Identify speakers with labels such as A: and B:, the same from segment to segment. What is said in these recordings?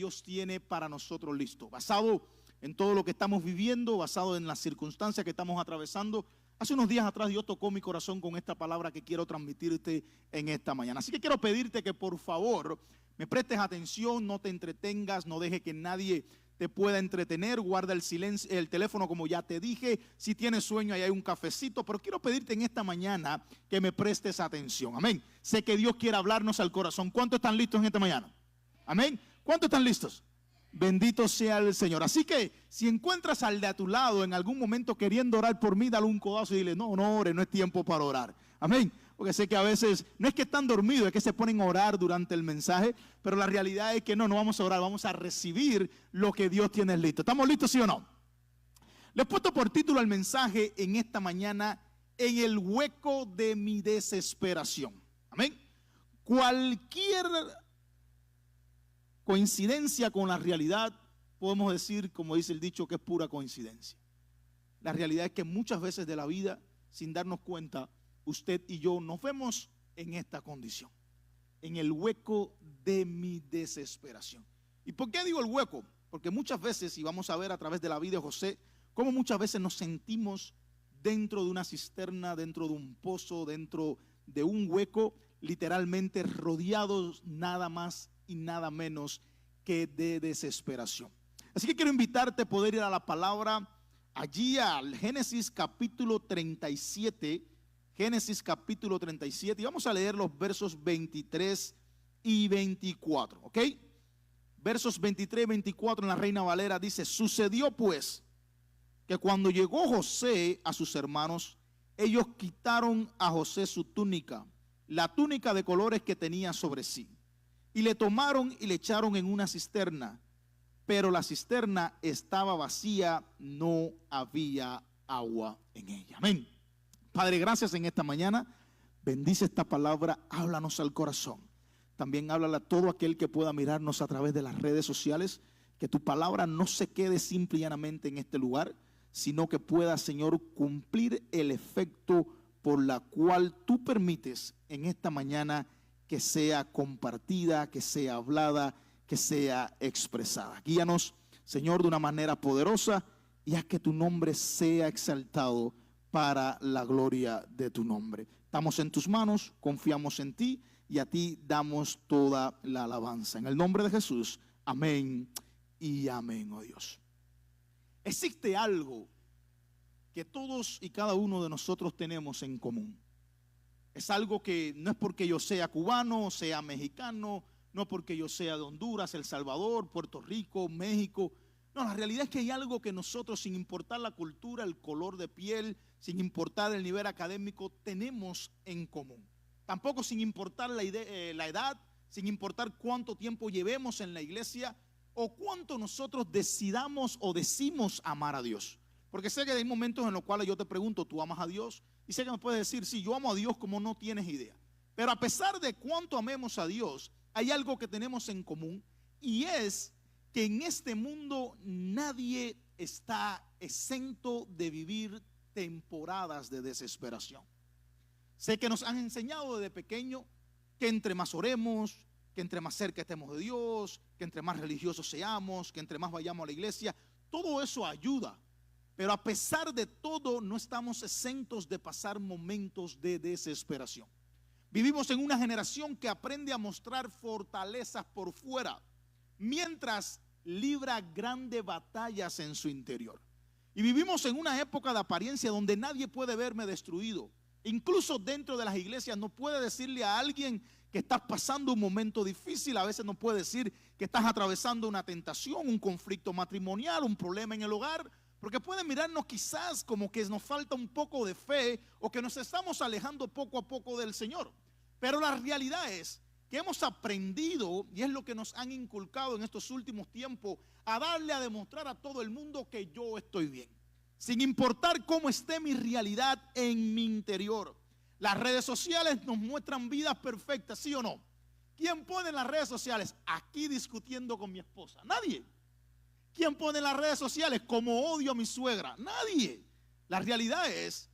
A: Dios tiene para nosotros listo. Basado en todo lo que estamos viviendo, basado en las circunstancias que estamos atravesando, hace unos días atrás Dios tocó mi corazón con esta palabra que quiero transmitirte en esta mañana. Así que quiero pedirte que por favor me prestes atención, no te entretengas, no deje que nadie te pueda entretener, guarda el silencio, el teléfono como ya te dije, si tienes sueño ahí hay un cafecito, pero quiero pedirte en esta mañana que me prestes atención, amén. Sé que Dios quiere hablarnos al corazón. ¿Cuántos están listos en esta mañana? Amén. ¿Cuántos están listos? Bendito sea el Señor. Así que si encuentras al de a tu lado en algún momento queriendo orar por mí, dale un codazo y dile, no ore, no es tiempo para orar, amén. Porque sé que a veces no es que están dormidos, es que se ponen a orar durante el mensaje, pero la realidad es que no vamos a orar, vamos a recibir lo que Dios tiene listo. ¿Estamos listos, sí o no? Le he puesto por título al mensaje en esta mañana, en el hueco de mi desesperación. Amén. Cualquier coincidencia con la realidad, podemos decir, como dice el dicho, que es pura coincidencia. La realidad es que muchas veces de la vida, sin darnos cuenta, usted y yo nos vemos en esta condición, en el hueco de mi desesperación. ¿Y por qué digo el hueco? Porque muchas veces, y vamos a ver a través de la vida de José, cómo muchas veces nos sentimos dentro de una cisterna, dentro de un pozo, dentro de un hueco, literalmente rodeados nada más y nada menos que de desesperación. Así que quiero invitarte a poder ir a la palabra, allí al Génesis capítulo 37, Génesis capítulo 37, y vamos a leer los versos 23 y 24, ¿ok? Versos 23 y 24 en la Reina Valera dice, sucedió pues que cuando llegó José a sus hermanos, ellos quitaron a José su túnica, la túnica de colores que tenía sobre sí, y le tomaron y le echaron en una cisterna, pero la cisterna estaba vacía, no había agua en ella. Amén. Padre, gracias en esta mañana, bendice esta palabra, háblanos al corazón. También háblale a todo aquel que pueda mirarnos a través de las redes sociales, que tu palabra no se quede simple y llanamente en este lugar, sino que pueda, Señor, cumplir el efecto por la cual tú permites en esta mañana que sea compartida, que sea hablada, que sea expresada. Guíanos, Señor, de una manera poderosa y haz que tu nombre sea exaltado para la gloria de tu nombre. Estamos en tus manos, confiamos en ti y a ti damos toda la alabanza. En el nombre de Jesús, amén y amén, oh Dios. Existe algo que todos y cada uno de nosotros tenemos en común. Es algo que no es porque yo sea cubano, sea mexicano, no porque yo sea de Honduras, El Salvador, Puerto Rico, México. No, la realidad es que hay algo que nosotros, sin importar la cultura, el color de piel, sin importar el nivel académico, tenemos en común. Tampoco sin importar la edad, sin importar cuánto tiempo llevemos en la iglesia o cuánto nosotros decidamos o decimos amar a Dios. Porque sé que hay momentos en los cuales yo te pregunto, ¿tú amas a Dios? Y sé que me puedes decir, sí, yo amo a Dios como no tienes idea. Pero a pesar de cuánto amemos a Dios, hay algo que tenemos en común y es que en este mundo nadie está exento de vivir temporadas de desesperación. Sé que nos han enseñado desde pequeño que entre más oremos, que entre más cerca estemos de Dios, que entre más religiosos seamos, que entre más vayamos a la iglesia, todo eso ayuda. Pero a pesar de todo, no estamos exentos de pasar momentos de desesperación. Vivimos en una generación que aprende a mostrar fortalezas por fuera, mientras libra grandes batallas en su interior. Y vivimos en una época de apariencia donde nadie puede verme destruido. Incluso dentro de las iglesias no puede decirle a alguien que estás pasando un momento difícil. A veces no puede decir que estás atravesando una tentación, un conflicto matrimonial, un problema en el hogar, porque pueden mirarnos quizás como que nos falta un poco de fe o que nos estamos alejando poco a poco del Señor. Pero la realidad es que hemos aprendido, y es lo que nos han inculcado en estos últimos tiempos, a darle a demostrar a todo el mundo que yo estoy bien, sin importar cómo esté mi realidad en mi interior. Las redes sociales nos muestran vidas perfectas, ¿sí o no? ¿Quién pone en las redes sociales? Aquí discutiendo con mi esposa. Nadie. ¿Quién pone en las redes sociales como odio a mi suegra? Nadie. La realidad es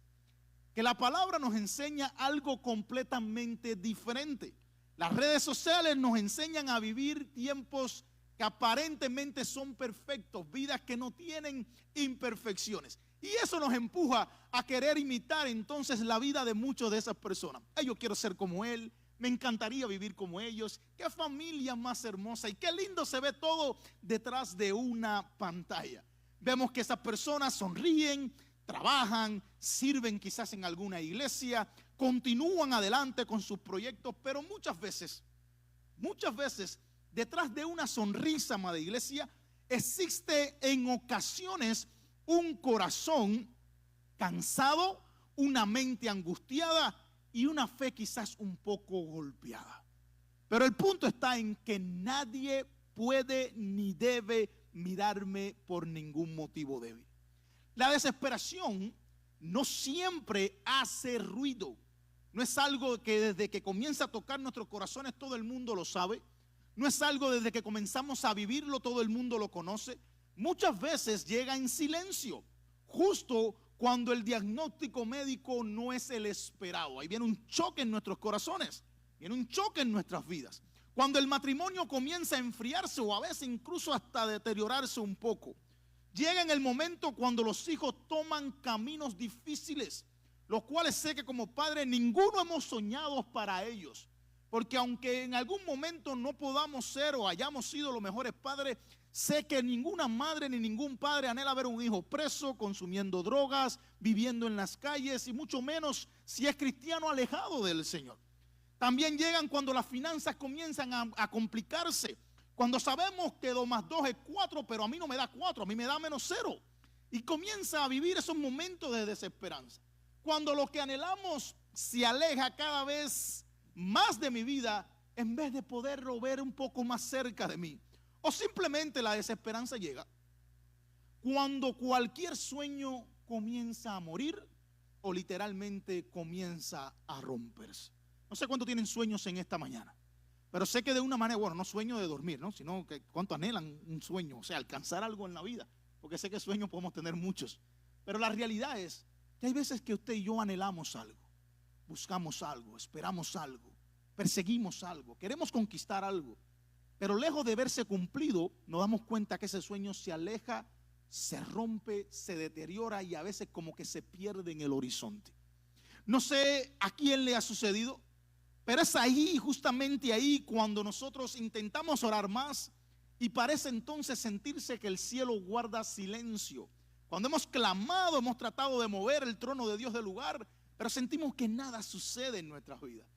A: que la palabra nos enseña algo completamente diferente. Las redes sociales nos enseñan a vivir tiempos que aparentemente son perfectos, vidas que no tienen imperfecciones. Y eso nos empuja a querer imitar entonces la vida de muchas de esas personas. Ay, yo quiero ser como él, me encantaría vivir como ellos. Qué familia más hermosa y qué lindo se ve todo detrás de una pantalla. Vemos que esas personas sonríen, trabajan, sirven quizás en alguna iglesia, continúan adelante con sus proyectos, pero muchas veces, detrás de una sonrisa, amada iglesia, existe en ocasiones un corazón cansado, una mente angustiada y una fe quizás un poco golpeada. Pero el punto está en que nadie puede ni debe mirarme por ningún motivo débil. La desesperación no siempre hace ruido. No es algo que desde que comienza a tocar nuestros corazones todo el mundo lo sabe. No es algo desde que comenzamos a vivirlo todo el mundo lo conoce. Muchas veces llega en silencio, justo cuando el diagnóstico médico no es el esperado. Ahí viene un choque en nuestros corazones, viene un choque en nuestras vidas. Cuando el matrimonio comienza a enfriarse o a veces incluso hasta deteriorarse un poco. Llega en el momento cuando los hijos toman caminos difíciles, los cuales sé que como padres ninguno hemos soñado para ellos. Porque aunque en algún momento no podamos ser o hayamos sido los mejores padres, sé que ninguna madre ni ningún padre anhela ver un hijo preso, consumiendo drogas, viviendo en las calles y mucho menos si es cristiano alejado del Señor. También llegan cuando las finanzas comienzan a complicarse, cuando sabemos que 2 más 2 es 4, pero a mí no me da 4, a mí me da menos 0. Y comienza a vivir esos momentos de desesperanza. Cuando lo que anhelamos se aleja cada vez más de mi vida, en vez de poderlo ver un poco más cerca de mí. O simplemente la desesperanza llega cuando cualquier sueño comienza a morir o literalmente comienza a romperse. No sé cuántos tienen sueños en esta mañana, pero sé que de una manera, bueno, no sueño de dormir, ¿no? Sino que cuánto anhelan un sueño, o sea, alcanzar algo en la vida, porque sé que sueños podemos tener muchos. Pero la realidad es que hay veces que usted y yo anhelamos algo, buscamos algo, esperamos algo, perseguimos algo, queremos conquistar algo. Pero lejos de verse cumplido, nos damos cuenta que ese sueño se aleja, se rompe, se deteriora y a veces como que se pierde en el horizonte. No sé a quién le ha sucedido, pero es ahí, justamente ahí, cuando nosotros intentamos orar más y parece entonces sentirse que el cielo guarda silencio. Cuando hemos clamado, hemos tratado de mover el trono de Dios del lugar, pero sentimos que nada sucede en nuestras vidas,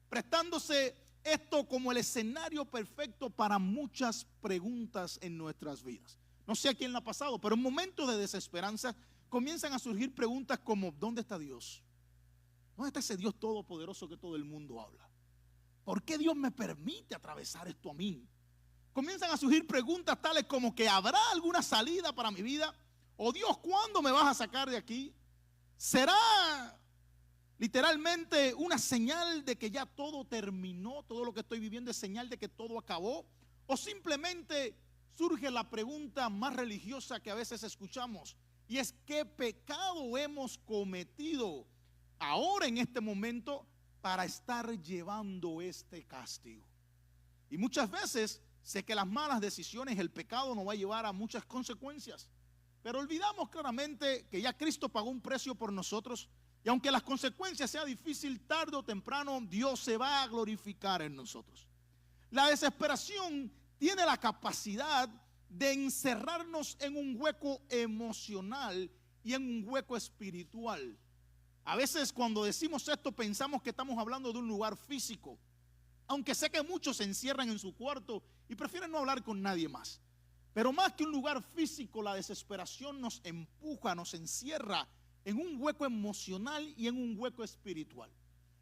A: prestándose esto como el escenario perfecto para muchas preguntas en nuestras vidas. No sé a quién le ha pasado, pero en momentos de desesperanza comienzan a surgir preguntas como: ¿dónde está Dios? ¿Dónde está ese Dios todopoderoso que todo el mundo habla? ¿Por qué Dios me permite atravesar esto a mí? Comienzan a surgir preguntas tales como que ¿habrá alguna salida para mi vida? ¿O Dios, cuándo me vas a sacar de aquí? ¿Será literalmente una señal de que ya todo terminó, todo lo que estoy viviendo es señal de que todo acabó? ¿O simplemente surge la pregunta más religiosa que a veces escuchamos, y es: ¿qué pecado hemos cometido ahora en este momento para estar llevando este castigo? Y muchas veces sé que las malas decisiones, el pecado nos va a llevar a muchas consecuencias, pero olvidamos claramente que ya Cristo pagó un precio por nosotros. Y aunque las consecuencias sean difíciles, tarde o temprano Dios se va a glorificar en nosotros. La desesperación tiene la capacidad de encerrarnos en un hueco emocional y en un hueco espiritual. A veces cuando decimos esto pensamos que estamos hablando de un lugar físico, aunque sé que muchos se encierran en su cuarto y prefieren no hablar con nadie más. Pero más que un lugar físico, la desesperación nos empuja, nos encierra en un hueco emocional y en un hueco espiritual.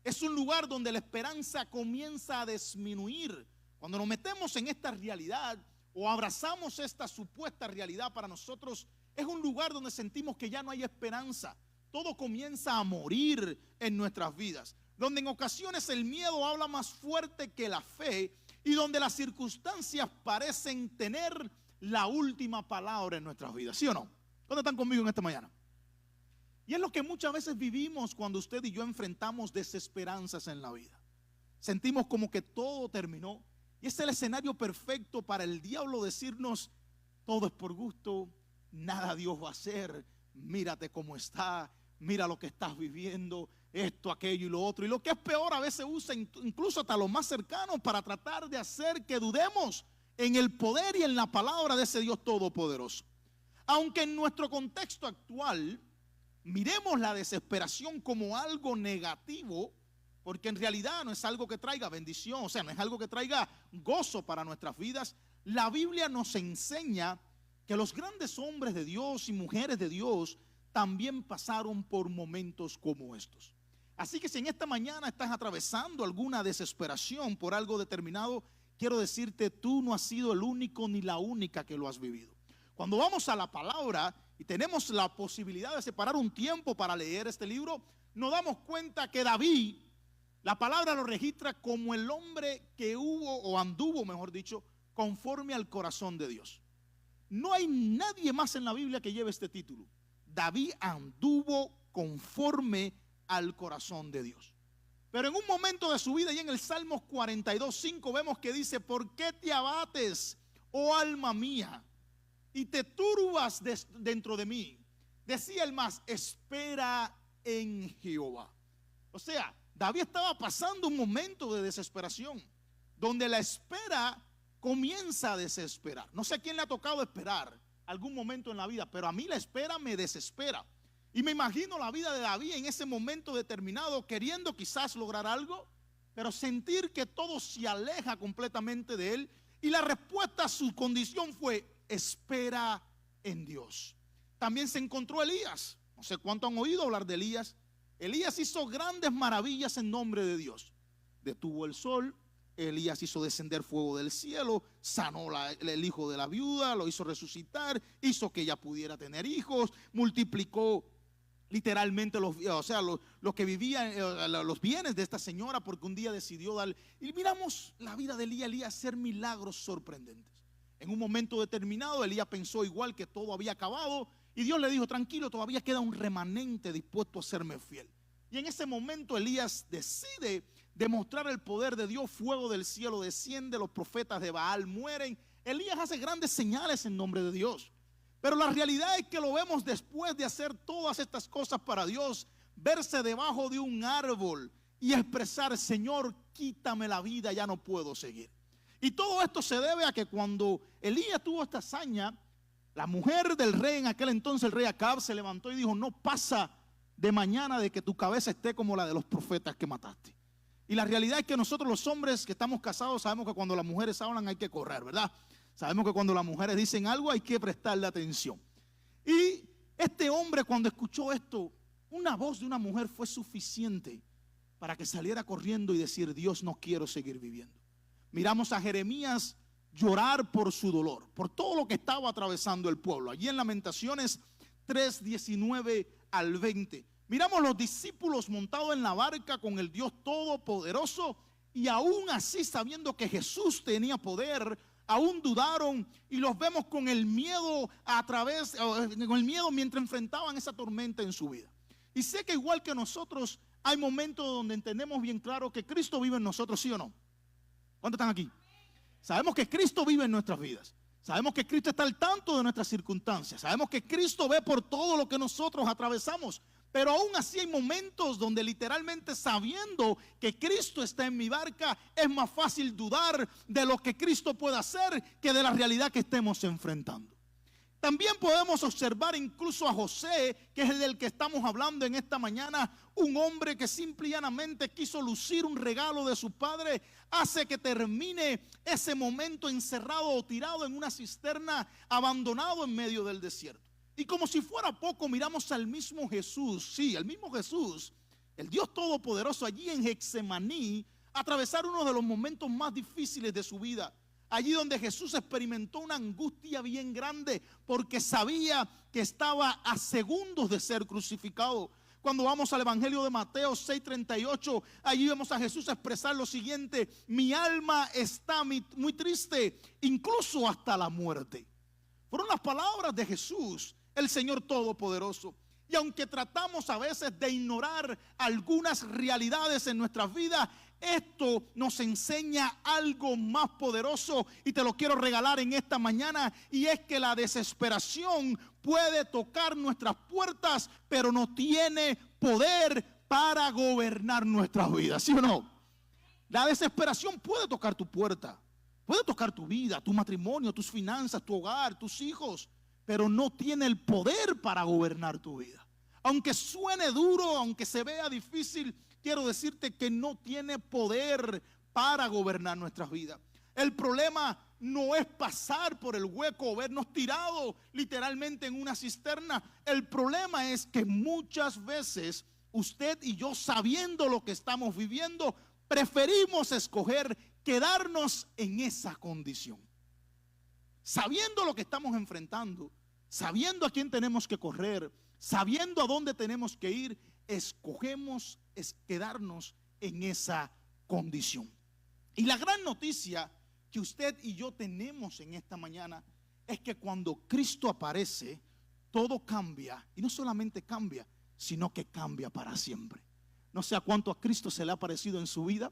A: Es un lugar donde la esperanza comienza a disminuir. Cuando nos metemos en esta realidad o abrazamos esta supuesta realidad para nosotros, es un lugar donde sentimos que ya no hay esperanza. Todo comienza a morir en nuestras vidas, donde en ocasiones el miedo habla más fuerte que la fe y donde las circunstancias parecen tener la última palabra en nuestras vidas. ¿Sí o no? ¿Dónde están conmigo en esta mañana? Y es lo que muchas veces vivimos cuando usted y yo enfrentamos desesperanzas en la vida. Sentimos como que todo terminó Y es el escenario perfecto para el diablo decirnos: todo es por gusto, nada Dios va a hacer, mírate cómo está, mira lo que estás viviendo, esto, aquello y lo otro. Y lo que es peor, a veces usa incluso hasta los más cercanos para tratar de hacer que dudemos en el poder y en la palabra de ese Dios todopoderoso. Aunque en nuestro contexto actual miremos la desesperación como algo negativo, porque en realidad no es algo que traiga bendición, o sea, no es algo que traiga gozo para nuestras vidas, la Biblia nos enseña que los grandes hombres de Dios y mujeres de Dios también pasaron por momentos como estos. Así que si en esta mañana estás atravesando alguna desesperación por algo determinado, quiero decirte, tú no has sido el único ni la única que lo has vivido. Cuando vamos a la palabra y tenemos la posibilidad de separar un tiempo para leer este libro, nos damos cuenta que David, la palabra lo registra como el hombre que hubo o anduvo, mejor dicho, conforme al corazón de Dios. No hay nadie más en la Biblia que lleve este título. David anduvo conforme al corazón de Dios. Pero en un momento de su vida, y en el Salmos 42:5 vemos que dice: ¿por qué te abates, oh alma mía, y te turbas dentro de mí? Decía el más: espera en Jehová. O sea, David estaba pasando un momento de desesperación, donde la espera comienza a desesperar. No sé a quién le ha tocado esperar algún momento en la vida, pero a mí la espera me desespera. Y me imagino la vida de David en ese momento determinado, queriendo quizás lograr algo, pero sentir que todo se aleja completamente de él. Y la respuesta a su condición fue: espera en Dios. También se encontró Elías. No sé cuánto han oído hablar de Elías. Elías hizo grandes maravillas en nombre de Dios. Detuvo el sol. Elías hizo descender fuego del cielo, sanó el hijo de la viuda, lo hizo resucitar, hizo que ella pudiera tener hijos, multiplicó literalmente los que vivían, los bienes de esta señora, porque un día decidió dar. Y miramos la vida de Elías hacer milagros sorprendentes. En un momento determinado, Elías pensó igual que todo había acabado, y Dios le dijo: tranquilo, todavía queda un remanente dispuesto a serme fiel. Y en ese momento Elías decide demostrar el poder de Dios. Fuego del cielo desciende, los profetas de Baal mueren. Elías hace grandes señales en nombre de Dios. Pero la realidad es que lo vemos después de hacer todas estas cosas para Dios, verse debajo de un árbol y expresar: Señor, quítame la vida, ya no puedo seguir. Y todo esto se debe a que cuando Elías tuvo esta hazaña, la mujer del rey en aquel entonces, el rey Acab, se levantó y dijo: no pasa de mañana de que tu cabeza esté como la de los profetas que mataste. Y la realidad es que nosotros los hombres que estamos casados sabemos que cuando las mujeres hablan hay que correr, ¿verdad? Sabemos que cuando las mujeres dicen algo hay que prestarle atención. Y este hombre, cuando escuchó esto, una voz de una mujer fue suficiente para que saliera corriendo y decir: Dios, no quiero seguir viviendo. Miramos a Jeremías llorar por su dolor, por todo lo que estaba atravesando el pueblo. Allí en Lamentaciones 3:19 al 20. Miramos los discípulos montados en la barca con el Dios todopoderoso, y aún así, sabiendo que Jesús tenía poder, aún dudaron, y los vemos con el miedo con el miedo mientras enfrentaban esa tormenta en su vida. Y sé que igual que nosotros, hay momentos donde entendemos bien claro que Cristo vive en nosotros, ¿sí o no? ¿Cuántos están aquí? Sabemos que Cristo vive en nuestras vidas. Sabemos que Cristo está al tanto de nuestras circunstancias. Sabemos que Cristo ve por todo lo que nosotros atravesamos. Pero aún así hay momentos donde literalmente, sabiendo que Cristo está en mi barca, es más fácil dudar de lo que Cristo puede hacer que de la realidad que estemos enfrentando. También podemos observar incluso a José, que es el del que estamos hablando en esta mañana, un hombre que simple y llanamente quiso lucir un regalo de su padre, hace que termine ese momento encerrado o tirado en una cisterna, abandonado en medio del desierto. Y como si fuera poco, miramos al mismo Jesús, sí, el mismo Jesús, el Dios Todopoderoso, allí en Getsemaní, atravesar uno de los momentos más difíciles de su vida. Allí donde Jesús experimentó una angustia bien grande, porque sabía que estaba a segundos de ser crucificado. Cuando vamos al Evangelio de Mateo 6:38, allí vemos a Jesús expresar lo siguiente: mi alma está muy triste, incluso hasta la muerte. Fueron las palabras de Jesús, el Señor Todopoderoso. Y aunque tratamos a veces de ignorar algunas realidades en nuestras vidas, esto nos enseña algo más poderoso y te lo quiero regalar en esta mañana, y es que la desesperación puede tocar nuestras puertas, pero no tiene poder para gobernar nuestras vidas, ¿sí o no? La desesperación puede tocar tu puerta, puede tocar tu vida, tu matrimonio, tus finanzas, tu hogar, tus hijos, pero no tiene el poder para gobernar tu vida. Aunque suene duro, aunque se vea difícil, quiero decirte que no tiene poder para gobernar nuestras vidas. El problema no es pasar por el hueco o vernos tirados literalmente en una cisterna. El problema es que muchas veces usted y yo, sabiendo lo que estamos viviendo, preferimos escoger quedarnos en esa condición. Sabiendo lo que estamos enfrentando, sabiendo a quién tenemos que correr, sabiendo a dónde tenemos que ir, escogemos quedarnos en esa condición. Y la gran noticia que usted y yo tenemos en esta mañana es que cuando Cristo aparece, todo cambia, y no solamente cambia, sino que cambia para siempre. No sé a cuánto a Cristo se le ha aparecido en su vida,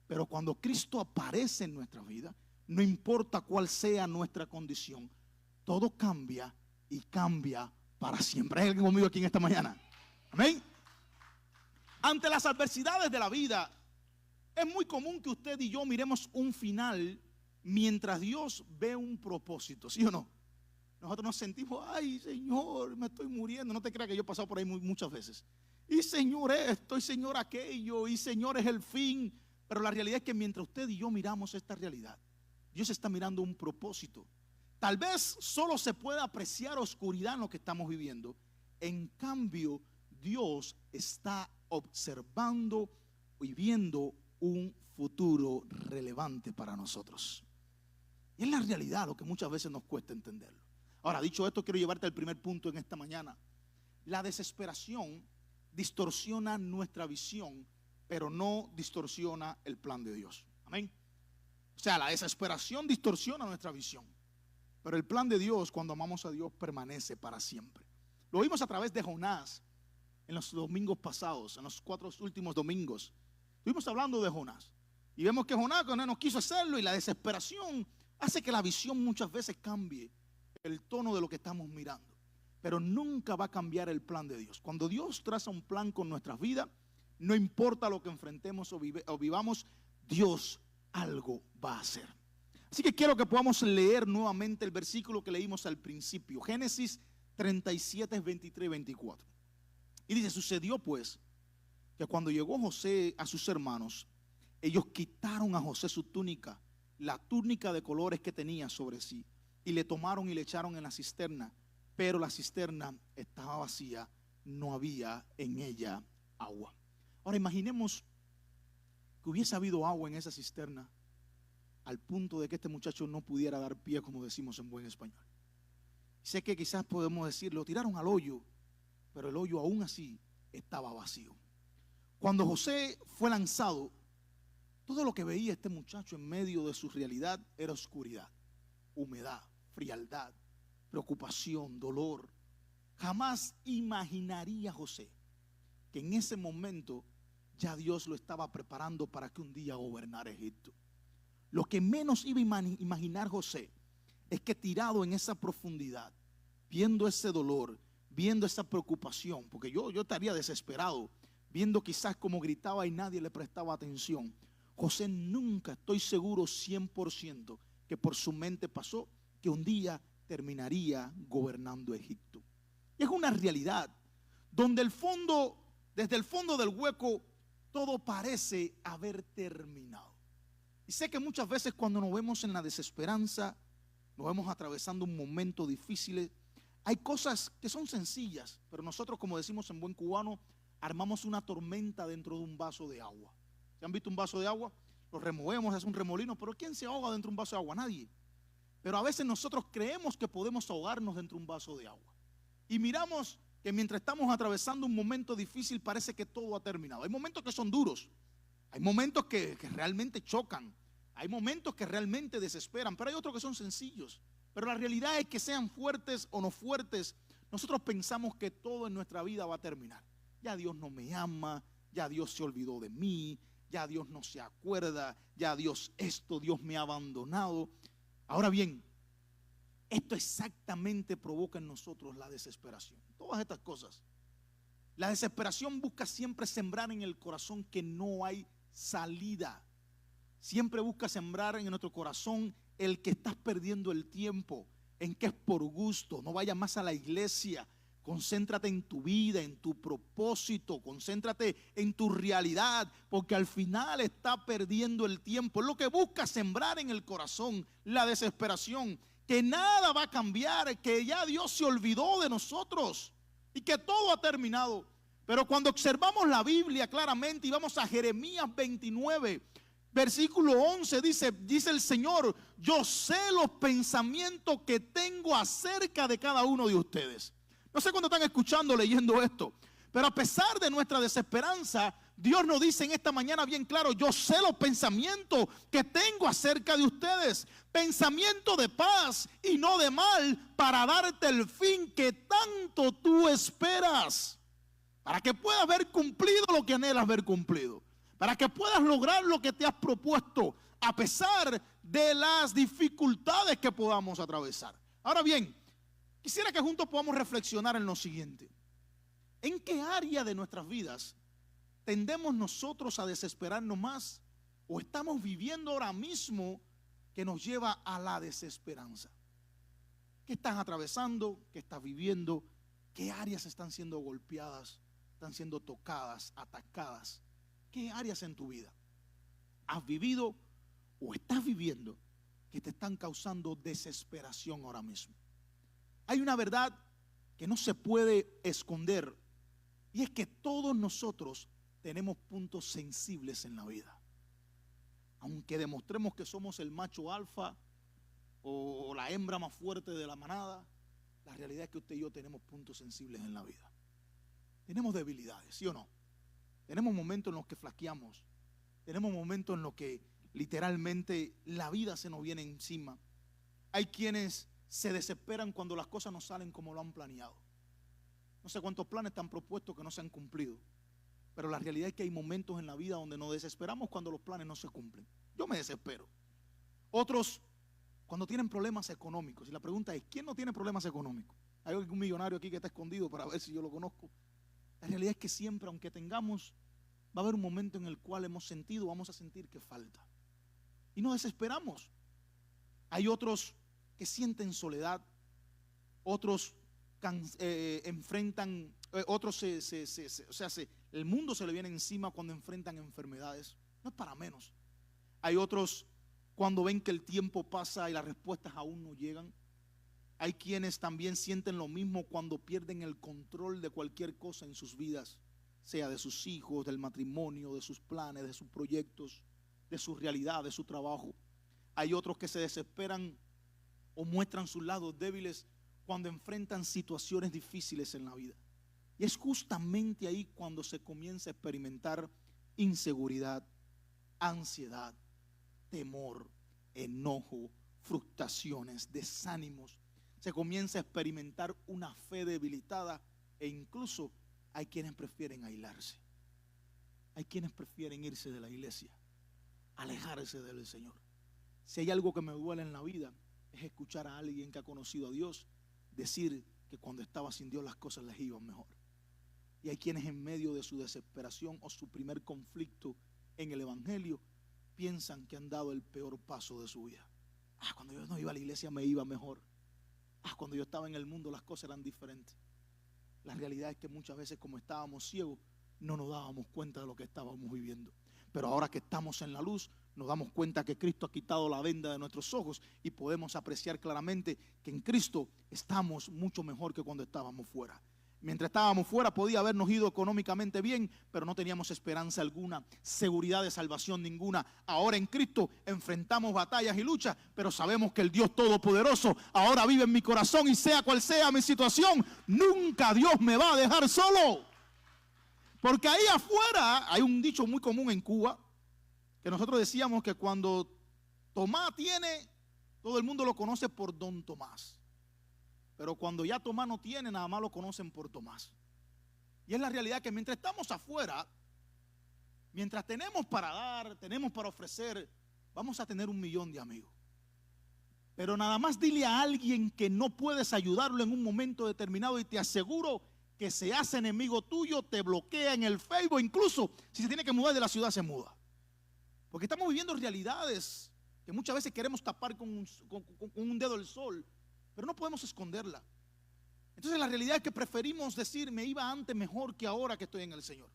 A: pero cuando Cristo aparece en nuestra vida, no importa cuál sea nuestra condición, todo cambia y cambia para siempre. ¿Hay alguien conmigo aquí en esta mañana? Amén. Ante las adversidades de la vida, es muy común que usted y yo miremos un final mientras Dios ve un propósito, ¿sí o no? Nosotros nos sentimos, ay Señor, me estoy muriendo. No te creas que yo he pasado por ahí muchas veces. Y Señor esto, y Señor aquello, y Señor es el fin. Pero la realidad es que mientras usted y yo miramos esta realidad, Dios está mirando un propósito. Tal vez solo se pueda apreciar oscuridad en lo que estamos viviendo. En cambio, Dios está observando y viendo un futuro relevante para nosotros. Y es la realidad lo que muchas veces nos cuesta entenderlo. Ahora, dicho esto, quiero llevarte al primer punto en esta mañana. La desesperación distorsiona nuestra visión, pero no distorsiona el plan de Dios. Amén. O sea, la desesperación distorsiona nuestra visión, pero el plan de Dios, cuando amamos a Dios, permanece para siempre. Lo vimos a través de Jonás en los domingos pasados, en los 4 últimos domingos. Estuvimos hablando de Jonás y vemos que Jonás no quiso hacerlo, y la desesperación hace que la visión muchas veces cambie el tono de lo que estamos mirando, pero nunca va a cambiar el plan de Dios. Cuando Dios traza un plan con nuestras vidas, no importa lo que enfrentemos o vivamos, Dios algo va a hacer. Así que quiero que podamos leer nuevamente el versículo que leímos al principio, Génesis 37, 23 y 24. Y dice: sucedió pues que cuando llegó José a sus hermanos, ellos quitaron a José su túnica, la túnica de colores que tenía sobre sí, y le tomaron y le echaron en la cisterna, pero la cisterna estaba vacía, no había en ella agua. Ahora imaginemos que hubiese habido agua en esa cisterna, al punto de que este muchacho no pudiera dar pie, como decimos en buen español. Sé que quizás podemos decir, lo tiraron al hoyo, pero el hoyo aún así estaba vacío. Cuando José fue lanzado, todo lo que veía este muchacho en medio de su realidad era oscuridad, humedad, frialdad, preocupación, dolor. Jamás imaginaría José que en ese momento ya Dios lo estaba preparando para que un día gobernara Egipto. Lo que menos iba a imaginar José es que tirado en esa profundidad, viendo ese dolor, viendo esa preocupación, porque yo estaría desesperado, viendo quizás cómo gritaba y nadie le prestaba atención. José nunca, estoy seguro 100%, que por su mente pasó que un día terminaría gobernando Egipto. Y es una realidad donde desde el fondo del hueco, todo parece haber terminado. Y sé que muchas veces cuando nos vemos en la desesperanza, nos vemos atravesando un momento difícil, hay cosas que son sencillas, pero nosotros, como decimos en buen cubano, armamos una tormenta dentro de un vaso de agua. ¿Se han visto un vaso de agua? Lo removemos, es un remolino, pero ¿quién se ahoga dentro de un vaso de agua? Nadie. Pero a veces nosotros creemos que podemos ahogarnos dentro de un vaso de agua. Y miramos que mientras estamos atravesando un momento difícil, parece que todo ha terminado. Hay momentos que son duros, hay momentos que realmente chocan, hay momentos que realmente desesperan, pero hay otros que son sencillos. Pero la realidad es que sean fuertes o no fuertes, nosotros pensamos que todo en nuestra vida va a terminar. Ya Dios no me ama, ya Dios se olvidó de mí, ya Dios no se acuerda, ya Dios Dios me ha abandonado. Ahora bien, esto exactamente provoca en nosotros la desesperación. Todas estas cosas. La desesperación busca siempre sembrar en el corazón que no hay salida. Siempre busca sembrar en nuestro corazón el que estás perdiendo el tiempo, en que es por gusto, no vayas más a la iglesia. Concéntrate en tu vida, en tu propósito, concéntrate en tu realidad, porque al final está perdiendo el tiempo. Es lo que busca sembrar en el corazón, la desesperación, que nada va a cambiar, que ya Dios se olvidó de nosotros y que todo ha terminado. Pero cuando observamos la Biblia claramente y vamos a Jeremías 29, versículo 11, dice el Señor: yo sé los pensamientos que tengo acerca de cada uno de ustedes. No sé cuándo están escuchando, leyendo esto, pero a pesar de nuestra desesperanza, Dios nos dice en esta mañana bien claro: yo sé los pensamientos que tengo acerca de ustedes, pensamiento de paz y no de mal, para darte el fin que tanto tú esperas, para que puedas ver cumplido lo que anhelas ver cumplido, para que puedas lograr lo que te has propuesto, a pesar de las dificultades que podamos atravesar. Ahora bien, quisiera que juntos podamos reflexionar en lo siguiente: ¿en qué área de nuestras vidas tendemos nosotros a desesperarnos más, o estamos viviendo ahora mismo que nos lleva a la desesperanza? ¿Qué estás atravesando? ¿Qué estás viviendo? ¿Qué áreas están siendo golpeadas? ¿Están siendo tocadas, atacadas? ¿Qué áreas en tu vida has vivido o estás viviendo que te están causando desesperación ahora mismo? Hay una verdad que no se puede esconder, y es que todos nosotros tenemos puntos sensibles en la vida. Aunque demostremos que somos el macho alfa o la hembra más fuerte de la manada, la realidad es que usted y yo tenemos puntos sensibles en la vida. Tenemos debilidades, ¿sí o no? Tenemos momentos en los que flaqueamos, tenemos momentos en los que literalmente la vida se nos viene encima. Hay quienes se desesperan cuando las cosas no salen como lo han planeado. No sé cuántos planes están propuestos que no se han cumplido, pero la realidad es que hay momentos en la vida donde nos desesperamos cuando los planes no se cumplen. Yo me desespero. Otros cuando tienen problemas económicos, y la pregunta es: ¿quién no tiene problemas económicos? Hay algún millonario aquí que está escondido para ver si yo lo conozco. La realidad es que siempre, aunque tengamos, va a haber un momento en el cual vamos a sentir que falta, y nos desesperamos. Hay otros que sienten soledad, otros enfrentan, otros el mundo se le viene encima cuando enfrentan enfermedades. No es para menos. Hay otros cuando ven que el tiempo pasa y las respuestas aún no llegan. Hay quienes también sienten lo mismo cuando pierden el control de cualquier cosa en sus vidas, sea de sus hijos, del matrimonio, de sus planes, de sus proyectos, de su realidad, de su trabajo. Hay otros que se desesperan o muestran sus lados débiles cuando enfrentan situaciones difíciles en la vida. Y es justamente ahí cuando se comienza a experimentar inseguridad, ansiedad, temor, enojo, frustraciones, desánimos. Se comienza a experimentar una fe debilitada, e incluso hay quienes prefieren aislarse. Hay quienes prefieren irse de la iglesia, alejarse del Señor. Si hay algo que me duele en la vida, es escuchar a alguien que ha conocido a Dios decir que cuando estaba sin Dios las cosas les iban mejor. Y hay quienes en medio de su desesperación o su primer conflicto en el evangelio piensan que han dado el peor paso de su vida. Cuando yo no iba a la iglesia me iba mejor. Cuando yo estaba en el mundo las cosas eran diferentes. La realidad es que muchas veces, como estábamos ciegos, no nos dábamos cuenta de lo que estábamos viviendo. Pero ahora que estamos en la luz, nos damos cuenta que Cristo ha quitado la venda de nuestros ojos y podemos apreciar claramente que en Cristo estamos mucho mejor que cuando estábamos fuera. Mientras estábamos fuera podía habernos ido económicamente bien, pero no teníamos esperanza alguna, seguridad de salvación ninguna. Ahora en Cristo enfrentamos batallas y luchas, pero sabemos que el Dios Todopoderoso ahora vive en mi corazón, y sea cual sea mi situación, nunca Dios me va a dejar solo. Porque ahí afuera hay un dicho muy común en Cuba, que nosotros decíamos que cuando Tomás tiene, todo el mundo lo conoce por Don Tomás. Pero cuando ya Tomás no tiene, nada más lo conocen por Tomás. Y es la realidad que mientras estamos afuera, mientras tenemos para dar, tenemos para ofrecer, vamos a tener 1.000.000 de amigos. Pero nada más dile a alguien que no puedes ayudarlo en un momento determinado y te aseguro que se hace enemigo tuyo, te bloquea en el Facebook, incluso si se tiene que mudar de la ciudad se muda. Porque estamos viviendo realidades que muchas veces queremos tapar con un dedo el sol, pero no podemos esconderla. Entonces la realidad es que preferimos decir, me iba antes mejor que ahora que estoy en el Señor.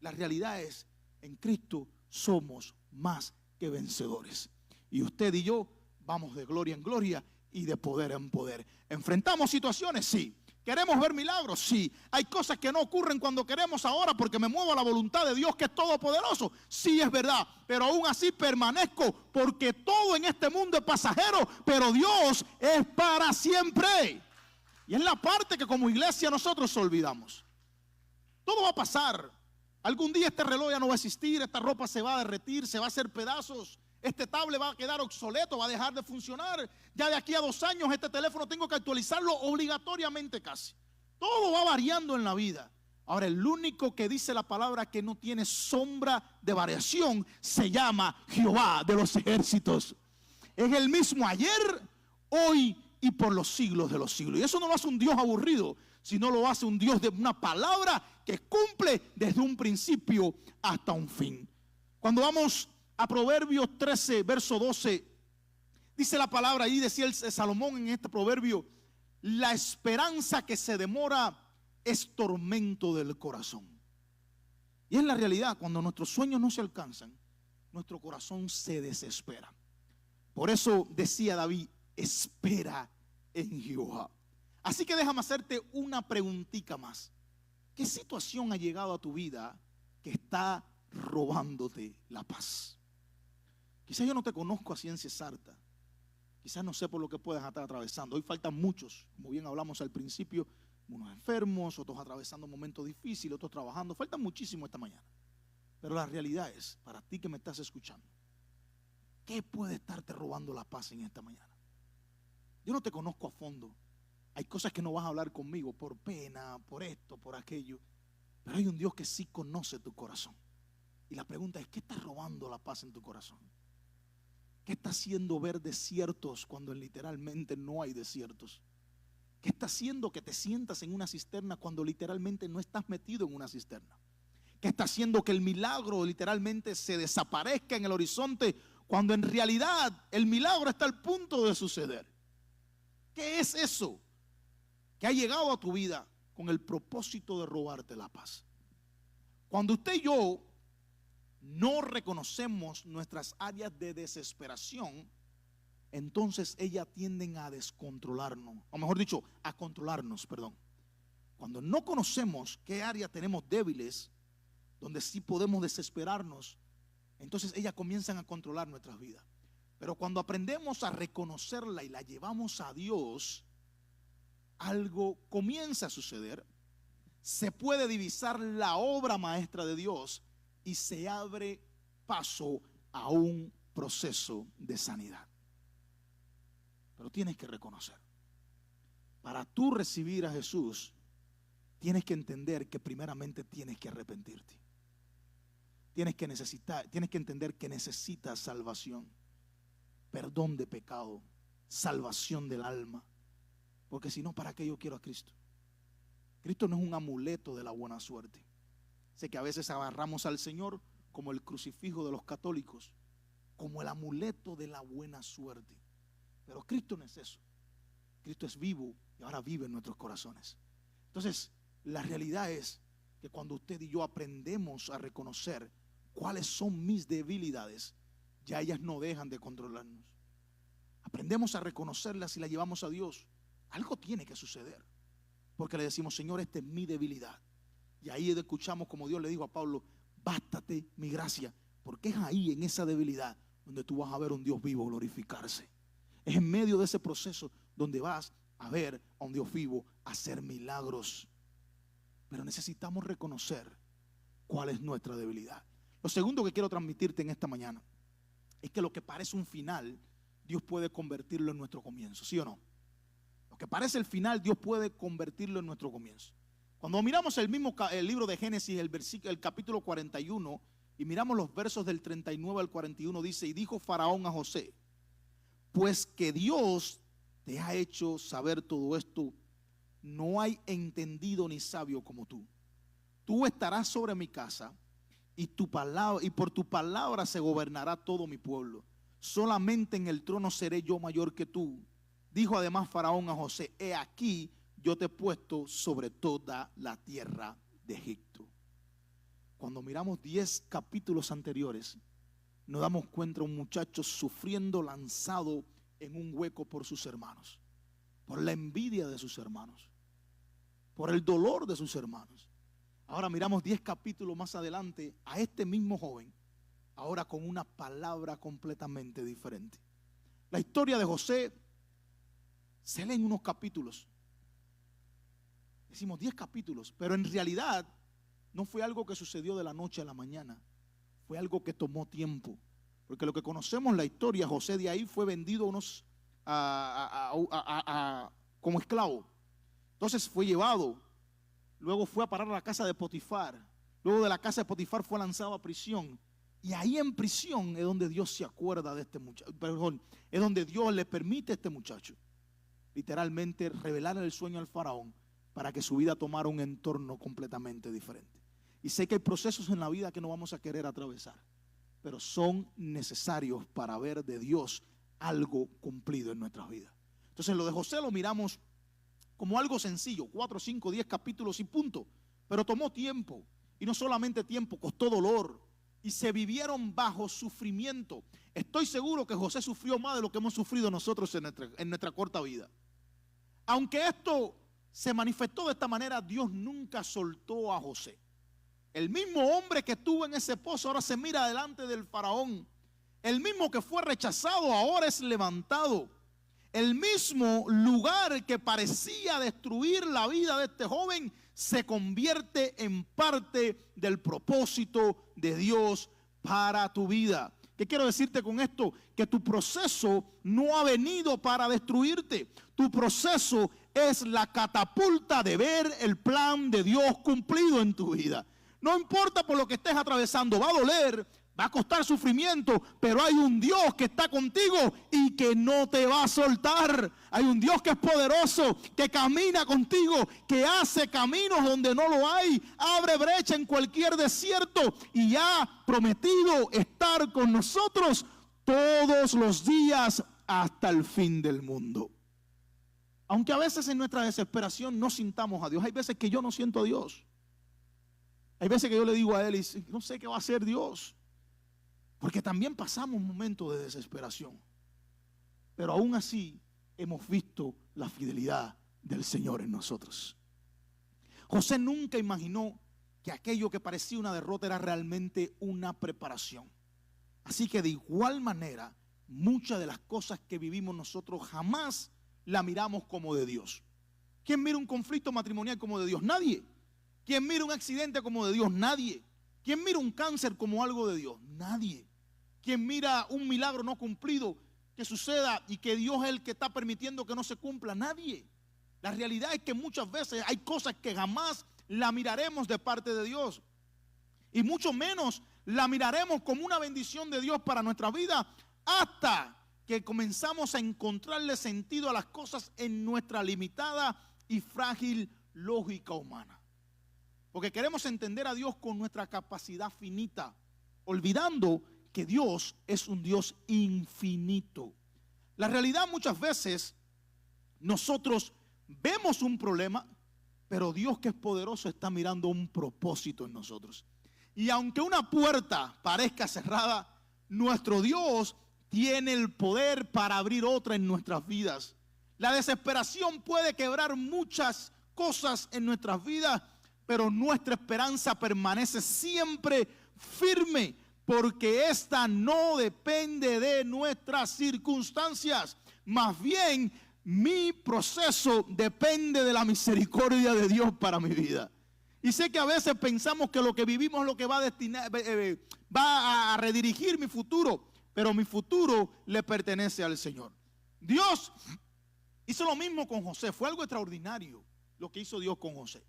A: La realidad es, en Cristo somos más que vencedores. Y usted y yo vamos de gloria en gloria y de poder en poder. ¿Enfrentamos situaciones? Sí. ¿Queremos ver milagros? Sí. ¿Hay cosas que no ocurren cuando queremos ahora porque me muevo a la voluntad de Dios que es todopoderoso? Sí, es verdad. Pero aún así permanezco porque todo en este mundo es pasajero, pero Dios es para siempre. Y es la parte que como iglesia nosotros olvidamos. Todo va a pasar. Algún día este reloj ya no va a existir, esta ropa se va a derretir, se va a hacer pedazos. Este tablet va a quedar obsoleto, va a dejar de funcionar. Ya de aquí a 2 años este teléfono tengo que actualizarlo obligatoriamente casi. Todo va variando en la vida. Ahora el único que dice la palabra que no tiene sombra de variación se llama Jehová de los ejércitos. Es el mismo ayer, hoy y por los siglos de los siglos. Y eso no lo hace un Dios aburrido, sino lo hace un Dios de una palabra que cumple desde un principio hasta un fin. Cuando vamos a Proverbios 13, verso 12, dice la palabra, ahí decía el Salomón en este proverbio, la esperanza que se demora es tormento del corazón. Y es la realidad, cuando nuestros sueños no se alcanzan, nuestro corazón se desespera. Por eso decía David, espera en Jehová. Así que déjame hacerte una preguntita más. ¿Qué situación ha llegado a tu vida que está robándote la paz? Quizás yo no te conozco a ciencia cierta, quizás no sé por lo que puedas estar atravesando. Hoy faltan muchos, como bien hablamos al principio, unos enfermos, otros atravesando momentos difíciles, otros trabajando. Faltan muchísimo esta mañana. Pero la realidad es, para ti que me estás escuchando, ¿qué puede estarte robando la paz en esta mañana? Yo no te conozco a fondo. Hay cosas que no vas a hablar conmigo por pena, por esto, por aquello. Pero hay un Dios que sí conoce tu corazón. Y la pregunta es, ¿qué está robando la paz en tu corazón? ¿Qué está haciendo ver desiertos cuando literalmente no hay desiertos? ¿Qué está haciendo que te sientas en una cisterna cuando literalmente no estás metido en una cisterna? ¿Qué está haciendo que el milagro literalmente se desaparezca en el horizonte cuando en realidad el milagro está al punto de suceder? ¿Qué es eso que ha llegado a tu vida con el propósito de robarte la paz? Cuando usted y yo no reconocemos nuestras áreas de desesperación, entonces ellas tienden a descontrolarnos, o mejor dicho, a controlarnos, perdón. Cuando no conocemos qué áreas tenemos débiles, donde sí podemos desesperarnos, entonces ellas comienzan a controlar nuestras vidas. Pero cuando aprendemos a reconocerla y la llevamos a Dios, algo comienza a suceder. Se puede divisar la obra maestra de Dios y se abre paso a un proceso de sanidad. Pero tienes que reconocer, para tú recibir a Jesús, tienes que entender que primeramente tienes que arrepentirte. Tienes que entender que necesitas salvación, perdón de pecado, salvación del alma. Porque si no, ¿para qué yo quiero a Cristo? Cristo no es un amuleto de la buena suerte. Sé que a veces agarramos al Señor como el crucifijo de los católicos, como el amuleto de la buena suerte. Pero Cristo no es eso. Cristo es vivo y ahora vive en nuestros corazones. Entonces, la realidad es que cuando usted y yo aprendemos a reconocer cuáles son mis debilidades, ya ellas no dejan de controlarnos. Aprendemos a reconocerlas y las llevamos a Dios. Algo tiene que suceder, porque le decimos, Señor, esta es mi debilidad. Y ahí escuchamos como Dios le dijo a Pablo, bástate mi gracia, porque es ahí en esa debilidad donde tú vas a ver a un Dios vivo glorificarse. Es en medio de ese proceso donde vas a ver a un Dios vivo hacer milagros. Pero necesitamos reconocer cuál es nuestra debilidad. Lo segundo que quiero transmitirte en esta mañana es que lo que parece un final, Dios puede convertirlo en nuestro comienzo, ¿sí o no? Lo que parece el final, Dios puede convertirlo en nuestro comienzo. Cuando miramos el libro de Génesis, el capítulo 41, Y miramos los versos del 39 al 41, dice, y dijo Faraón a José, pues que Dios te ha hecho saber todo esto, no hay entendido ni sabio como tú. Tú estarás sobre mi casa y por tu palabra se gobernará todo mi pueblo. Solamente en el trono seré yo mayor que tú. Dijo además Faraón a José, he aquí yo te he puesto sobre toda la tierra de Egipto. Cuando miramos 10 capítulos anteriores, nos damos cuenta de un muchacho sufriendo, lanzado en un hueco por sus hermanos, por la envidia de sus hermanos, por el dolor de sus hermanos. Ahora miramos 10 capítulos más adelante a este mismo joven, ahora con una palabra completamente diferente. La historia de José se lee en unos capítulos. Decimos 10 capítulos, pero en realidad no fue algo que sucedió de la noche a la mañana. Fue algo que tomó tiempo. Porque lo que conocemos la historia, José de ahí fue vendido como esclavo. Entonces fue llevado. Luego fue a parar a la casa de Potifar. Luego de la casa de Potifar fue lanzado a prisión. Y ahí en prisión es donde Dios se acuerda de este muchacho. Perdón, es donde Dios le permite a este muchacho literalmente revelar el sueño al faraón para que su vida tomara un entorno completamente diferente. Y sé que hay procesos en la vida que no vamos a querer atravesar, pero son necesarios para ver de Dios algo cumplido en nuestras vidas. Entonces lo de José lo miramos como algo sencillo, 4, 5, 10 capítulos y punto. Pero tomó tiempo, y no solamente tiempo, costó dolor, y se vivieron bajo sufrimiento. Estoy seguro que José sufrió más de lo que hemos sufrido nosotros en nuestra corta vida. Aunque esto se manifestó de esta manera, Dios nunca soltó a José. El mismo hombre que estuvo en ese pozo ahora se mira delante del faraón. El mismo que fue rechazado ahora es levantado. El mismo lugar que parecía destruir la vida de este joven se convierte en parte del propósito de Dios para tu vida. ¿Qué quiero decirte con esto? Que tu proceso no ha venido para destruirte. Tu proceso es la catapulta de ver el plan de Dios cumplido en tu vida. No importa por lo que estés atravesando, va a doler, va a costar sufrimiento, pero hay un Dios que está contigo y que no te va a soltar. Hay un Dios que es poderoso, que camina contigo, que hace caminos donde no lo hay, abre brecha en cualquier desierto y ha prometido estar con nosotros todos los días hasta el fin del mundo. Aunque a veces en nuestra desesperación no sintamos a Dios, hay veces que yo no siento a Dios. Hay veces que yo le digo a él, y no sé qué va a hacer Dios. Porque también pasamos momentos de desesperación. Pero aún así hemos visto la fidelidad del Señor en nosotros. José nunca imaginó que aquello que parecía una derrota era realmente una preparación. Así que de igual manera, muchas de las cosas que vivimos nosotros jamás la miramos como de Dios. ¿Quién mira un conflicto matrimonial como de Dios? Nadie. ¿Quién mira un accidente como de Dios? Nadie. ¿Quién mira un cáncer como algo de Dios? Nadie. ¿Quién mira un milagro no cumplido que suceda y que Dios es el que está permitiendo que no se cumpla? Nadie. La realidad es que muchas veces hay cosas que jamás la miraremos de parte de Dios. Y mucho menos la miraremos como una bendición de Dios para nuestra vida hasta que comenzamos a encontrarle sentido a las cosas en nuestra limitada y frágil lógica humana. Porque queremos entender a Dios con nuestra capacidad finita, olvidando que Dios es un Dios infinito. La realidad muchas veces nosotros vemos un problema, pero Dios que es poderoso está mirando un propósito en nosotros. Y aunque una puerta parezca cerrada, nuestro Dios tiene el poder para abrir otra en nuestras vidas. La desesperación puede quebrar muchas cosas en nuestras vidas, pero nuestra esperanza permanece siempre firme, porque esta no depende de nuestras circunstancias. Más bien, mi proceso depende de la misericordia de Dios para mi vida. Y sé que a veces pensamos que lo que vivimos es lo que va a redirigir mi futuro, pero mi futuro le pertenece al Señor. Dios hizo lo mismo con José. Fue algo extraordinario lo que hizo Dios con José.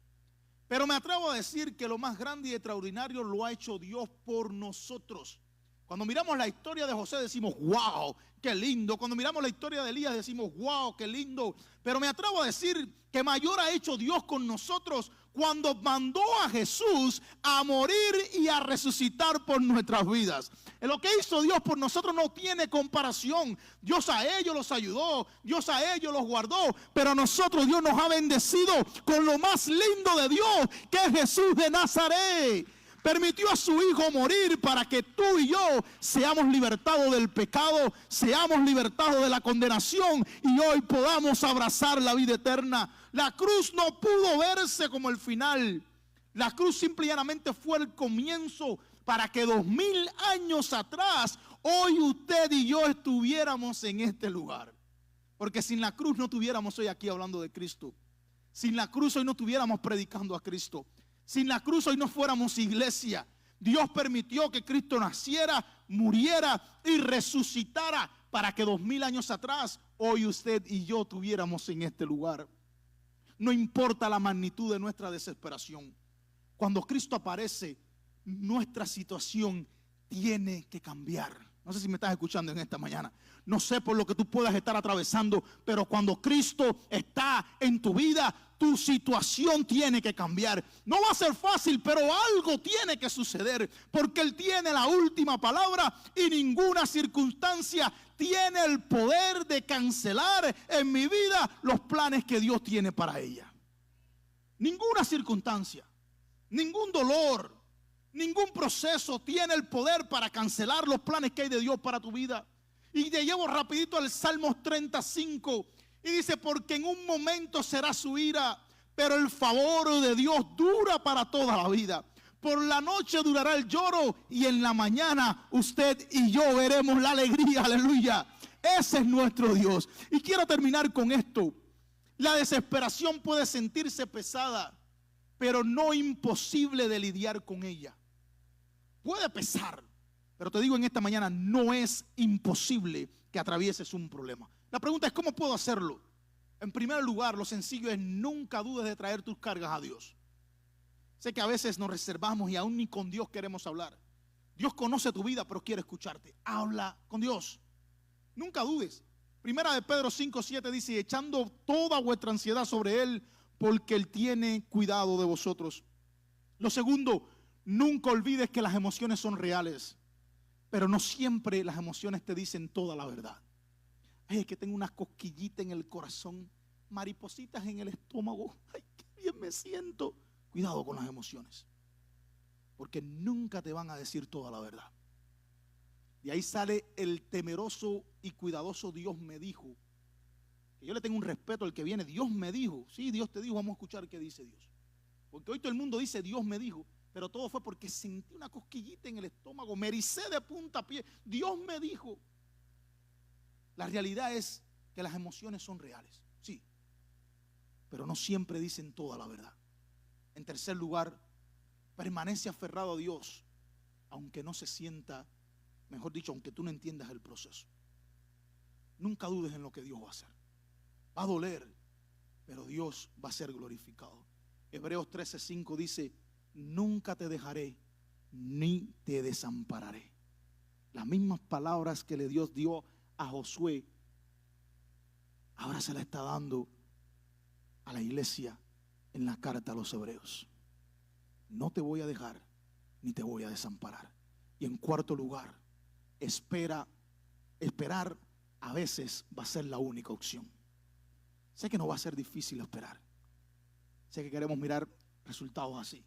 A: Pero me atrevo a decir que lo más grande y extraordinario lo ha hecho Dios por nosotros. Cuando miramos la historia de José decimos, wow, qué lindo. Cuando miramos la historia de Elías decimos, wow, qué lindo. Pero me atrevo a decir que mayor ha hecho Dios con nosotros cuando mandó a Jesús a morir y a resucitar por nuestras vidas. Lo que hizo Dios por nosotros no tiene comparación. Dios a ellos los ayudó, Dios a ellos los guardó, pero a nosotros Dios nos ha bendecido con lo más lindo de Dios, que es Jesús de Nazaret. Permitió a su Hijo morir para que tú y yo seamos libertados del pecado, seamos libertados de la condenación y hoy podamos abrazar la vida eterna. La cruz no pudo verse como el final. La cruz simple y llanamente fue el comienzo para que 2000 años atrás, hoy usted y yo estuviéramos en este lugar. Porque sin la cruz no estuviéramos hoy aquí hablando de Cristo. Sin la cruz hoy no estuviéramos predicando a Cristo. Sin la cruz hoy no fuéramos iglesia. Dios permitió que Cristo naciera, muriera y resucitara para que 2000 años atrás hoy usted y yo estuviéramos en este lugar. No importa la magnitud de nuestra desesperación. Cuando Cristo aparece, nuestra situación tiene que cambiar. No sé si me estás escuchando en esta mañana. No sé por lo que tú puedas estar atravesando, pero cuando Cristo está en tu vida, tu situación tiene que cambiar. No va a ser fácil, pero algo tiene que suceder, porque Él tiene la última palabra y ninguna circunstancia tiene el poder de cancelar en mi vida los planes que Dios tiene para ella. Ninguna circunstancia, ningún dolor, ningún proceso tiene el poder para cancelar los planes que hay de Dios para tu vida. Y te llevo rapidito al Salmos 35 y dice, porque en un momento será su ira, pero el favor de Dios dura para toda la vida. Por la noche durará el lloro y en la mañana usted y yo veremos la alegría, aleluya. Ese es nuestro Dios. Y quiero terminar con esto. La desesperación puede sentirse pesada, pero no imposible de lidiar con ella. Puede pesar, pero te digo en esta mañana, no es imposible que atravieses un problema. La pregunta es, ¿cómo puedo hacerlo? En primer lugar, lo sencillo es nunca dudes de traer tus cargas a Dios. Sé que a veces nos reservamos y aún ni con Dios queremos hablar. Dios conoce tu vida, pero quiere escucharte. Habla con Dios. Nunca dudes. Primera de Pedro 5:7 dice, echando toda vuestra ansiedad sobre Él, porque Él tiene cuidado de vosotros. Lo segundo, nunca olvides que las emociones son reales, pero no siempre las emociones te dicen toda la verdad. Ay, es que tengo unas cosquillitas en el corazón, maripositas en el estómago. Ay, qué bien me siento. Cuidado con las emociones, porque nunca te van a decir toda la verdad. De ahí sale el temeroso y cuidadoso Dios me dijo. Que yo le tengo un respeto al que viene. Dios me dijo. Sí, Dios te dijo. Vamos a escuchar qué dice Dios. Porque hoy todo el mundo dice Dios me dijo, pero todo fue porque sentí una cosquillita en el estómago, me ericé de punta a pie. Dios me dijo. La realidad es que las emociones son reales, sí, pero no siempre dicen toda la verdad. En tercer lugar, permanece aferrado a Dios, aunque no se sienta, mejor dicho, aunque tú no entiendas el proceso. Nunca dudes en lo que Dios va a hacer. Va a doler, pero Dios va a ser glorificado. Hebreos 13:5 dice, nunca te dejaré ni te desampararé. Las mismas palabras que Dios dio a Josué, ahora se la está dando a la iglesia en la carta a los hebreos. No te voy a dejar ni te voy a desamparar. Y en cuarto lugar, esperar a veces va a ser la única opción. Sé que no va a ser difícil esperar. Sé que queremos mirar resultados así.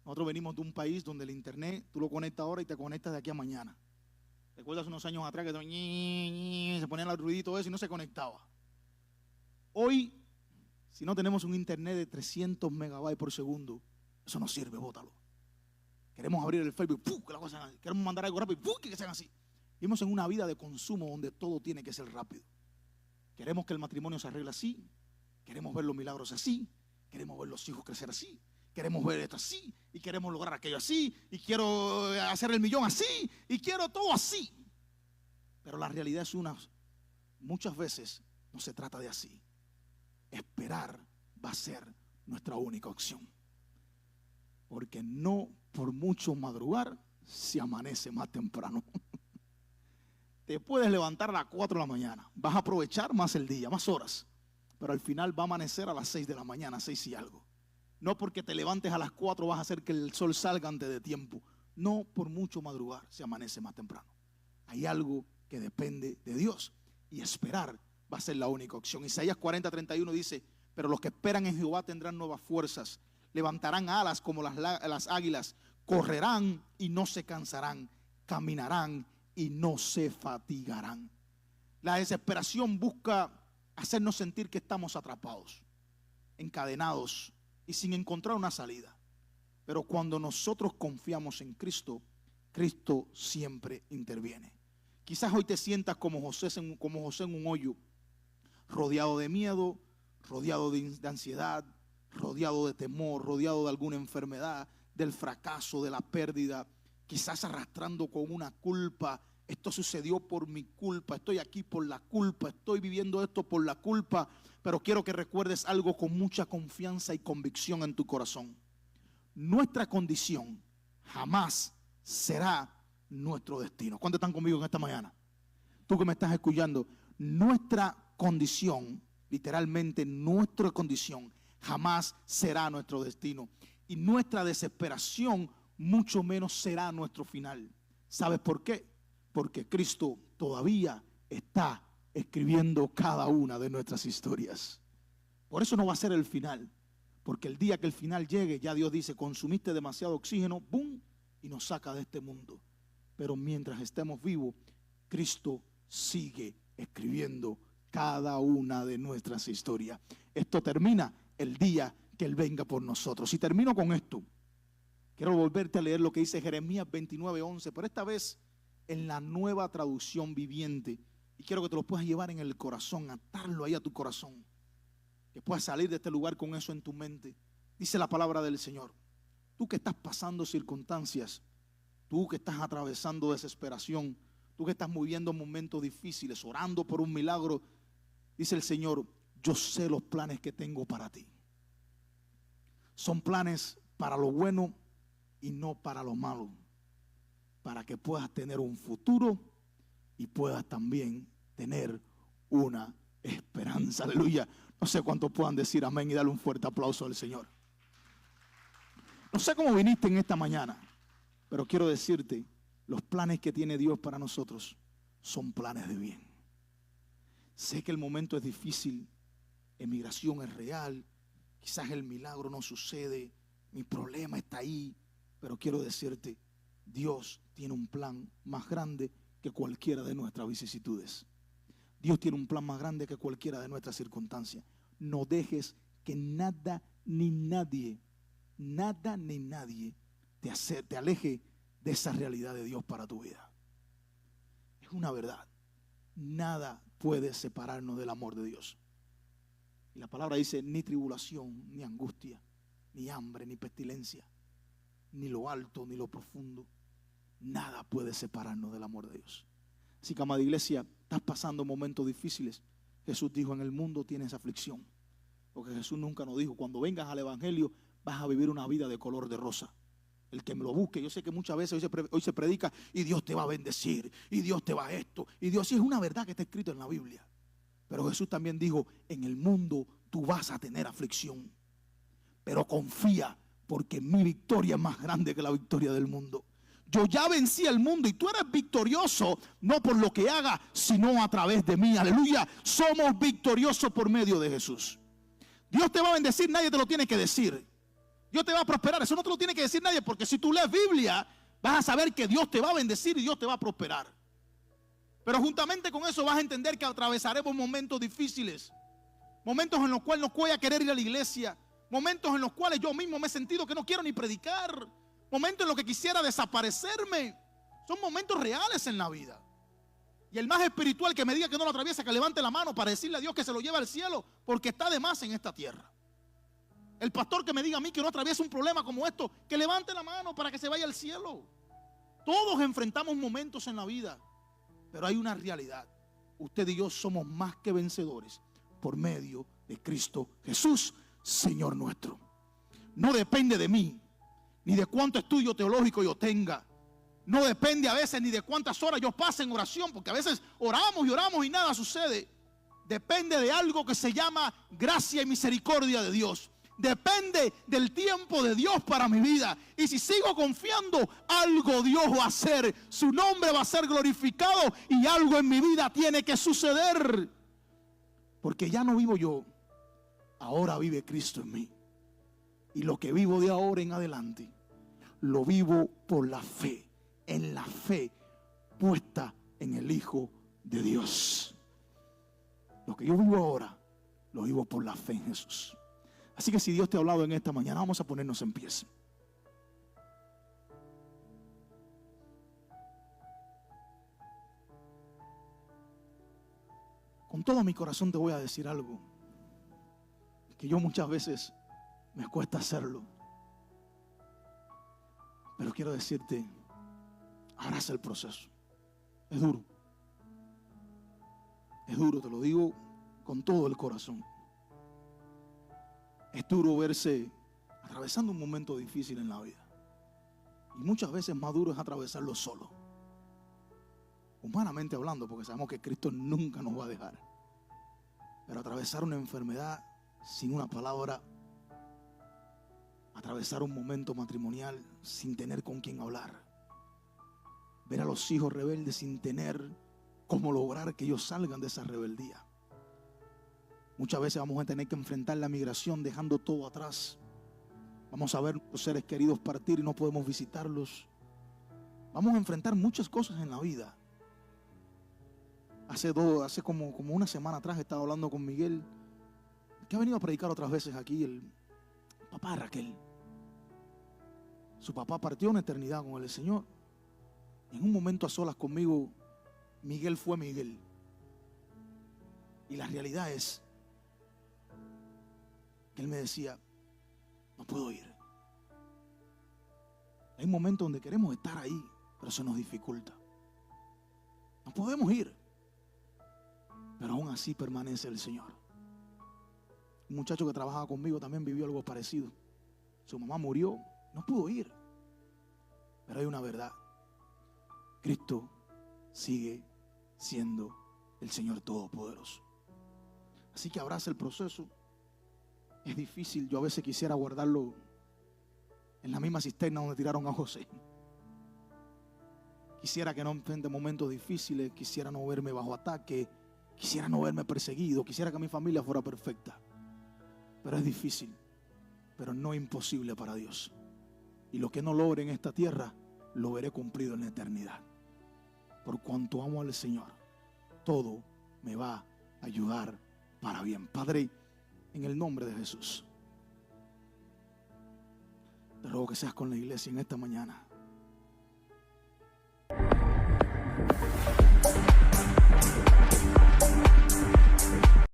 A: Nosotros venimos de un país donde el internet, tú lo conectas ahora y te conectas de aquí a mañana. ¿Recuerdas unos años atrás que se ponían el ruidito eso y no se conectaba? Hoy, si no tenemos un internet de 300 megabytes por segundo, eso no sirve, bótalo. Queremos abrir el Facebook, que la cosa, queremos mandar algo rápido, que sean así. Vivimos en una vida de consumo donde todo tiene que ser rápido. Queremos que el matrimonio se arregle así, queremos ver los milagros así, queremos ver los hijos crecer así, queremos ver esto así, y queremos lograr aquello así, y quiero hacer el millón así, y quiero todo así. Pero la realidad es muchas veces no se trata de así. Esperar va a ser nuestra única opción. Porque no por mucho madrugar se amanece más temprano. Te puedes levantar a las 4 de la mañana, vas a aprovechar más el día, más horas, pero al final va a amanecer a las 6 de la mañana, 6 y algo. No porque te levantes a las 4 vas a hacer que el sol salga antes de tiempo. No por mucho madrugar se amanece más temprano. Hay algo que depende de Dios y esperar va a ser la única opción. Isaías 40:31 dice: pero los que esperan en Jehová tendrán nuevas fuerzas, levantarán alas como las águilas, correrán y no se cansarán, caminarán y no se fatigarán. La desesperación busca hacernos sentir que estamos atrapados, encadenados y sin encontrar una salida. Pero cuando nosotros confiamos en Cristo, Cristo siempre interviene. Quizás hoy te sientas como José en un hoyo, rodeado de miedo, rodeado de ansiedad, rodeado de temor, rodeado de alguna enfermedad, del fracaso, de la pérdida, quizás arrastrando con una culpa. Esto sucedió por mi culpa, estoy aquí por la culpa, estoy viviendo esto por la culpa. Pero quiero que recuerdes algo con mucha confianza y convicción en tu corazón. Nuestra condición jamás será nuestro destino. ¿Cuántos están conmigo en esta mañana? Tú que me estás escuchando, nuestra condición, literalmente nuestra condición, jamás será nuestro destino. Y nuestra desesperación mucho menos será nuestro final. ¿Sabes por qué? Porque Cristo todavía está escribiendo cada una de nuestras historias. Por eso no va a ser el final. Porque el día que el final llegue, ya Dios dice: consumiste demasiado oxígeno, ¡boom!, y nos saca de este mundo. Pero mientras estemos vivos, Cristo sigue escribiendo cada una de nuestras historias. Esto termina el día que Él venga por nosotros. Y termino con esto. Quiero volverte a leer lo que dice Jeremías 29:11, pero esta vez en la Nueva Traducción Viviente. Y quiero que te lo puedas llevar en el corazón, atarlo ahí a tu corazón. Que puedas salir de este lugar con eso en tu mente. Dice la palabra del Señor: tú que estás pasando circunstancias, tú que estás atravesando desesperación, tú que estás viviendo momentos difíciles, orando por un milagro, dice el Señor: yo sé los planes que tengo para ti. Son planes para lo bueno y no para lo malo, para que puedas tener un futuro y puedas también tener una esperanza. Aleluya. No sé cuántos puedan decir amén y darle un fuerte aplauso al Señor. No sé cómo viniste en esta mañana, pero quiero decirte, los planes que tiene Dios para nosotros son planes de bien. Sé que el momento es difícil, emigración es real, quizás el milagro no sucede, mi problema está ahí, pero quiero decirte, Dios tiene un plan más grande que cualquiera de nuestras vicisitudes. Dios tiene un plan más grande que cualquiera de nuestras circunstancias. No dejes que nada ni nadie te aleje de esa realidad de Dios para tu vida. Es una verdad. Nada puede separarnos del amor de Dios. Y la palabra dice: ni tribulación, ni angustia, ni hambre, ni pestilencia, ni lo alto, ni lo profundo. Nada puede separarnos del amor de Dios. Así que, amada iglesia, estás pasando momentos difíciles. Jesús dijo: en el mundo tienes aflicción. Porque Jesús nunca nos dijo: cuando vengas al evangelio vas a vivir una vida de color de rosa. El que me lo busque, yo sé que muchas veces hoy se predica y Dios te va a bendecir, y Dios te va a esto, y Dios, sí, es una verdad que está escrito en la Biblia. Pero Jesús también dijo: en el mundo tú vas a tener aflicción, pero confía, porque mi victoria es más grande que la victoria del mundo. Yo ya vencí al mundo y tú eres victorioso, no por lo que haga, sino a través de mí. Aleluya. Somos victoriosos por medio de Jesús. Dios te va a bendecir, nadie te lo tiene que decir. Dios te va a prosperar, eso no te lo tiene que decir nadie, porque si tú lees Biblia, vas a saber que Dios te va a bendecir y Dios te va a prosperar. Pero juntamente con eso vas a entender que atravesaremos momentos difíciles, momentos en los cuales no voy a querer ir a la iglesia, momentos en los cuales yo mismo me he sentido que no quiero ni predicar, momentos en los que quisiera desaparecerme. Son momentos reales en la vida. Y el más espiritual que me diga que no lo atraviesa, que levante la mano para decirle a Dios que se lo lleve al cielo, porque está de más en esta tierra. El pastor que me diga a mí que no atraviesa un problema como esto, que levante la mano para que se vaya al cielo. Todos enfrentamos momentos en la vida, pero hay una realidad: usted y yo somos más que vencedores por medio de Cristo Jesús. Señor nuestro. No depende de mí, ni de cuánto estudio teológico yo tenga. No depende a veces ni de cuántas horas yo pase en oración, porque a veces oramos y oramos y nada sucede. Depende de algo que se llama gracia y misericordia de Dios. Depende del tiempo de Dios para mi vida. Y si sigo confiando, algo Dios va a hacer. Su nombre va a ser glorificado y algo en mi vida tiene que suceder. Porque ya no vivo yo, ahora vive Cristo en mí. Y lo que vivo de ahora en adelante, lo vivo por la fe. En la fe puesta en el Hijo de Dios. Lo que yo vivo ahora, lo vivo por la fe en Jesús. Así que si Dios te ha hablado en esta mañana, vamos a ponernos en pie. Con todo mi corazón te voy a decir algo que yo muchas veces me cuesta hacerlo. Pero quiero decirte, abraza el proceso. Es duro. Es duro, te lo digo con todo el corazón. Es duro verse atravesando un momento difícil en la vida. Y muchas veces más duro es atravesarlo solo. Humanamente hablando, porque sabemos que Cristo nunca nos va a dejar. Pero atravesar una enfermedad sin una palabra, atravesar un momento matrimonial sin tener con quién hablar, ver a los hijos rebeldes sin tener cómo lograr que ellos salgan de esa rebeldía. Muchas veces vamos a tener que enfrentar la migración dejando todo atrás. Vamos a ver a nuestros seres queridos partir y no podemos visitarlos. Vamos a enfrentar muchas cosas en la vida. Hace como una semana atrás estaba hablando con Miguel, que ha venido a predicar otras veces aquí, el papá de Raquel. Su papá partió en eternidad con el Señor. En un momento a solas conmigo, Miguel fue Miguel. Y la realidad es que él me decía, no puedo ir. Hay momentos donde queremos estar ahí, pero se nos dificulta. No podemos ir, pero aún así permanece el Señor. Un muchacho que trabajaba conmigo también vivió algo parecido. Su mamá murió, no pudo ir. Pero hay una verdad. Cristo sigue siendo el Señor Todopoderoso. Así que abraza el proceso. Es difícil, yo a veces quisiera guardarlo en la misma cisterna donde tiraron a José. Quisiera que no enfrente momentos difíciles, quisiera no verme bajo ataque, quisiera no verme perseguido, quisiera que mi familia fuera perfecta. Pero es difícil, pero no imposible para Dios. Y lo que no logre en esta tierra, lo veré cumplido en la eternidad. Por cuanto amo al Señor, todo me va a ayudar para bien. Padre, en el nombre de Jesús, te ruego que seas con la iglesia en esta mañana.